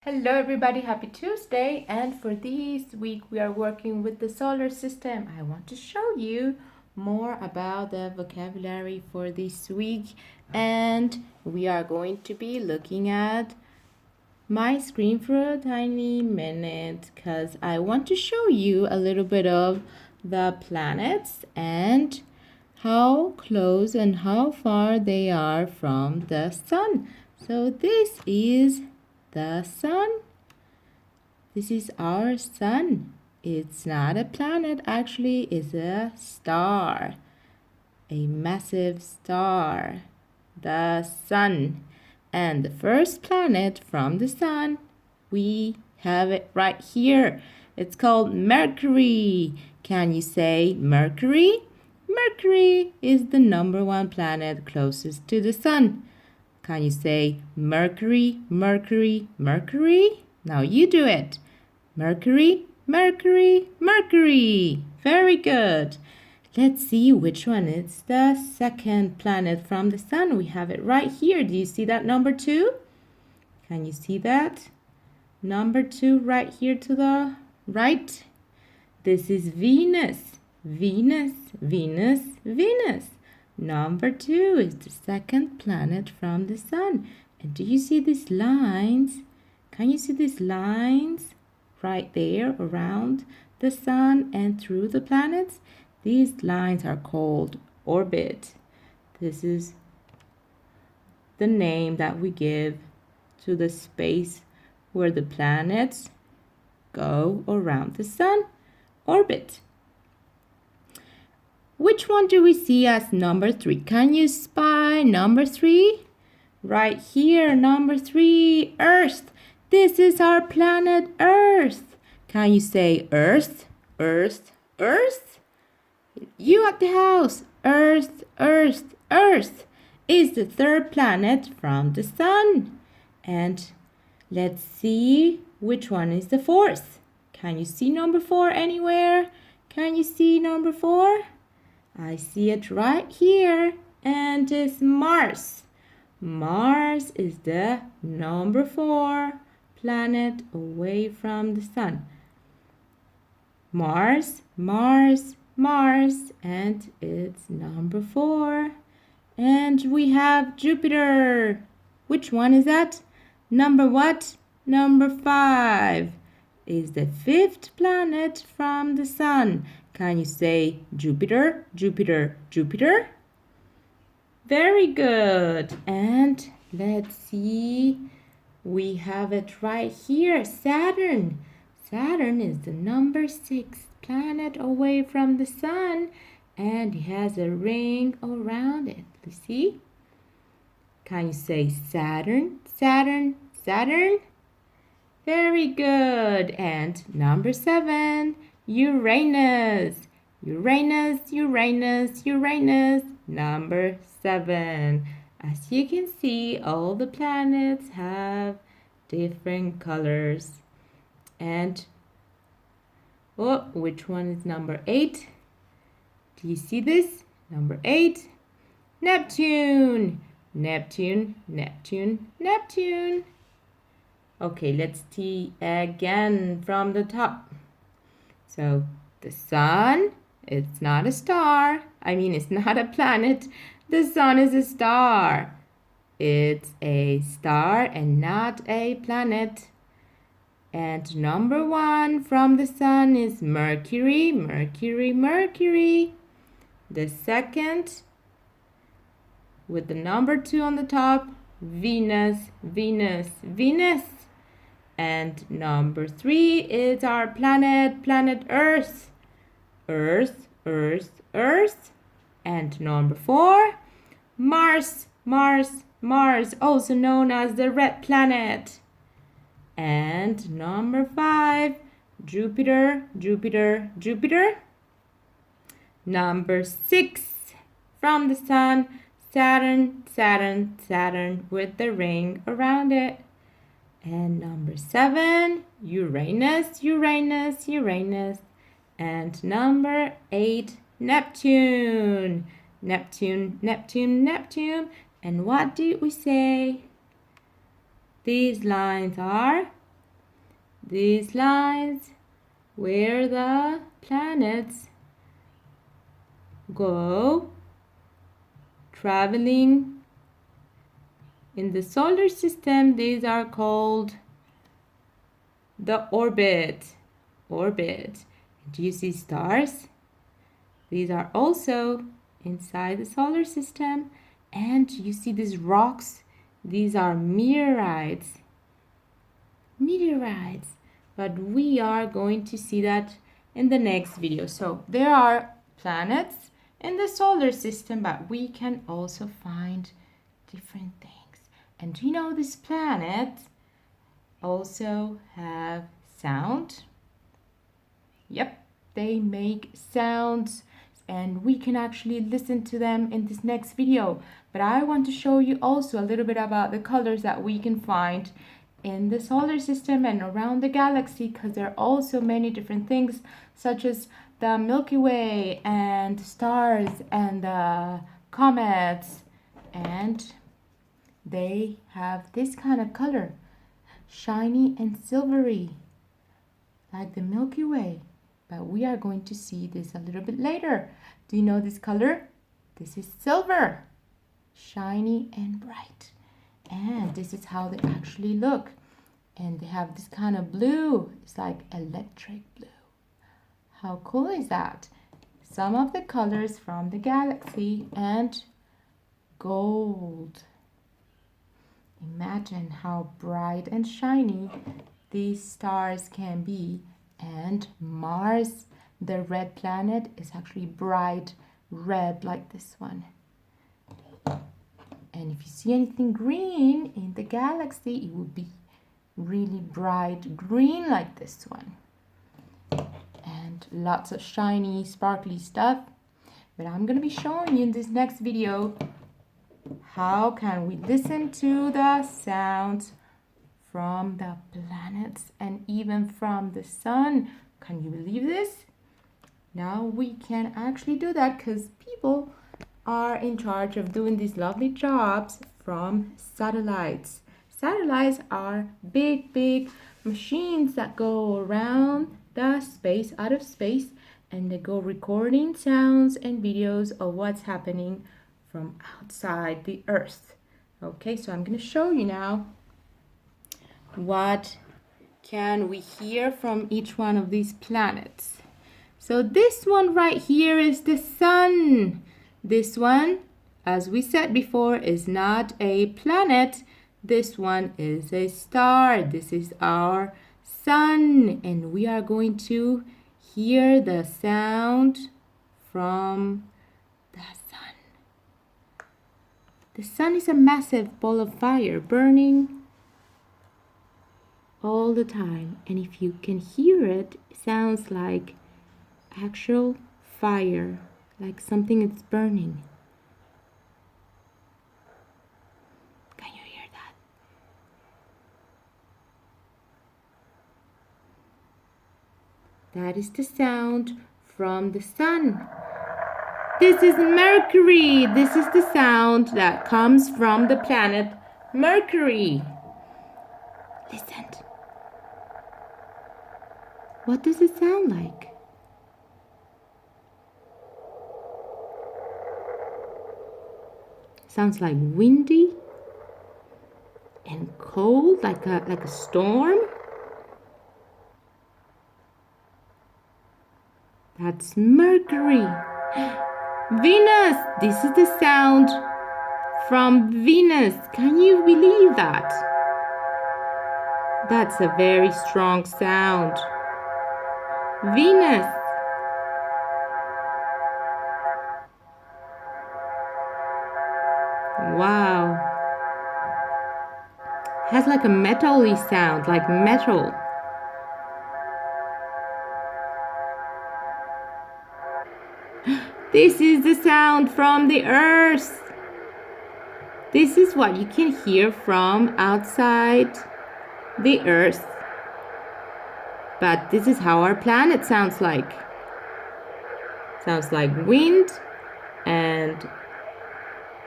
Hello everybody, happy Tuesday, and for this week we are working with the solar system. I want to show you more about the vocabulary for this week, and we are going to be looking at my screen for a tiny minute because I want to show you a little bit of the planets and how close and how far they are from the sun. So this is the sun. This is our sun. It's not a planet, actually, it's a star. A massive star. The sun. And the first planet from the sun, we have it right here. It's called Mercury. Can you say Mercury? Mercury is the number one planet closest to the sun. Can you say Mercury, Mercury, Mercury? Now you do it. Mercury, Mercury, Mercury. Very good. Let's see which one is the second planet from the sun. We have it right here. Do you see that number 2? Can you see that? Number 2 right here to the right. This is Venus. Venus, Venus, Venus. Number 2 is the second planet from the sun. And do you see these lines? Can you see these lines right there around the sun and through the planets? These lines are called orbit. This is the name that we give to the space where the planets go around the sun. Orbit. Which one do we see as number 3? Can you spy number 3? Right here, number 3, Earth. This is our planet Earth. Can you say Earth, Earth, Earth? You at the house, Earth, Earth, Earth is the third planet from the sun. And let's see which one is the fourth. Can you see number 4 anywhere? Can you see number 4? I see it right here, and it's Mars. Mars is the number 4 planet away from the sun. Mars, Mars, Mars, and it's number 4. And we have Jupiter. Which one is that? Number what? Number 5 is the 5th planet from the sun. Can you say Jupiter, Jupiter, Jupiter? Very good. And let's see. We have it right here. Saturn. Saturn is the number 6 planet away from the sun. And it has a ring around it. You see? Can you say Saturn, Saturn, Saturn? Very good. And number 7. Uranus. Uranus, Uranus, Uranus. Number 7. As you can see, all the planets have different colors. And, which one is number 8? Do you see this? Number 8. Neptune. Neptune, Neptune, Neptune. Okay, let's see again from the top. So the sun, it's not a star. It's not a planet. The sun is a star. It's a star and not a planet. And number 1 from the sun is Mercury, Mercury, Mercury. The second, with the number 2 on the top, Venus, Venus, Venus. And number 3 is our planet, planet Earth. Earth, Earth, Earth. And number 4, Mars, Mars, Mars, also known as the red planet. And number 5, Jupiter, Jupiter, Jupiter. Number 6 from the sun, Saturn, Saturn, Saturn with the ring around it. And number 7, Uranus, Uranus, Uranus. And number 8, Neptune. Neptune, Neptune, Neptune. And what did we say? These lines are these lines where the planets go traveling in the solar system. These are called the orbit. Do you see stars? These are also inside the solar system. And you see these rocks? These are meteorites. But we are going to see that in the next video. So there are planets in the solar system, but we can also find different things. And do you know these planets also have sound? Yep, they make sounds, and we can actually listen to them in this next video. But I want to show you also a little bit about the colors that we can find in the solar system and around the galaxy, because there are also many different things such as the Milky Way and stars and the comets, and they have this kind of color, shiny and silvery, like the Milky Way. But we are going to see this a little bit later. Do you know this color? This is silver, shiny and bright. And this is how they actually look. And they have this kind of blue. It's like electric blue. How cool is that? Some of the colors from the galaxy and gold. Imagine how bright and shiny these stars can be. And Mars, the red planet, is actually bright red like this one. And if you see anything green in the galaxy, it would be really bright green like this one. And lots of shiny, sparkly stuff. But I'm going to be showing you in this next video how can we listen to the sounds from the planets and even from the sun. Can you believe this? Now we can actually do that because people are in charge of doing these lovely jobs from satellites. Satellites are big machines that go around the space, out of space, and they go recording sounds and videos of what's happening from outside the Earth. Okay, so I'm going to show you now what can we hear from each one of these planets. So this one right here is the sun. This one, as we said before, is not a planet. This one is a star. This is our sun. And we are going to hear the sound from the sun. The sun is a massive ball of fire burning all the time. And if you can hear it, it sounds like actual fire, like something is burning. Can you hear that? That is the sound from the sun. This is Mercury. This is the sound that comes from the planet Mercury. Listen. What does it sound like? Sounds like windy and cold, like a storm. That's Mercury. Venus. This is the sound from Venus. Can you believe that? That's a very strong sound. Venus. Wow. Has like a metal-y sound, like metal. This is the sound from the Earth. This is what you can hear from outside the Earth. But this is how our planet sounds like. Sounds like wind and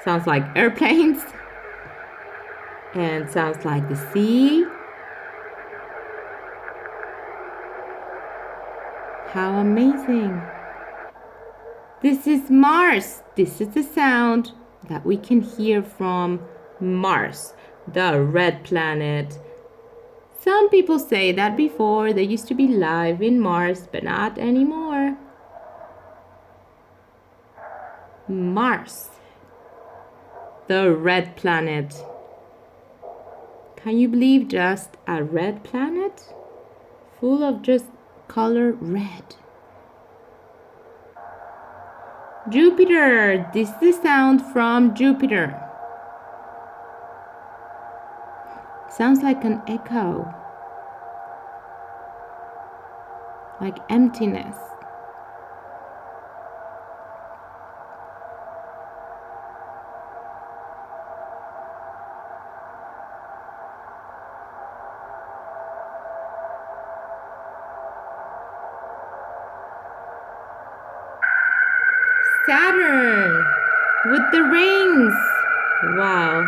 sounds like airplanes and sounds like the sea How amazing! This is Mars. This is the sound that we can hear from Mars, the red planet. Some people say that before they used to be live in Mars, but not anymore. Mars, the red planet. Can you believe just a red planet? Full of just color red. Jupiter, this is the sound from Jupiter. Sounds like an echo, like emptiness. Saturn with the rings. Wow,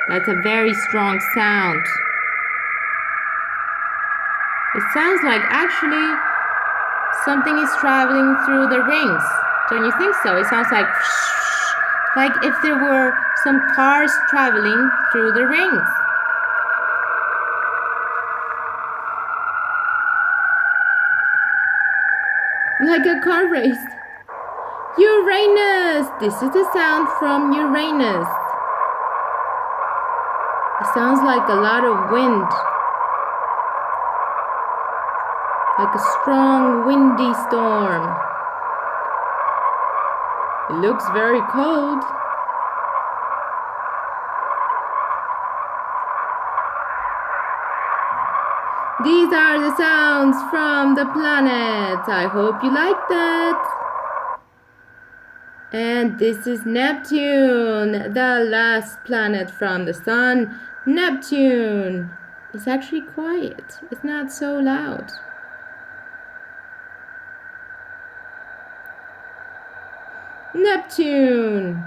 that's a very strong sound. It sounds like actually something is traveling through the rings. Don't you think so? It sounds like if there were some cars traveling through the rings. Like a car race. Uranus! This is the sound from Uranus. It sounds like a lot of wind. Like a strong windy storm. It looks very cold. These are the sounds from the planets. I hope you like that. And this is Neptune, the last planet from the sun. Neptune. It's actually quiet. It's not so loud. Neptune.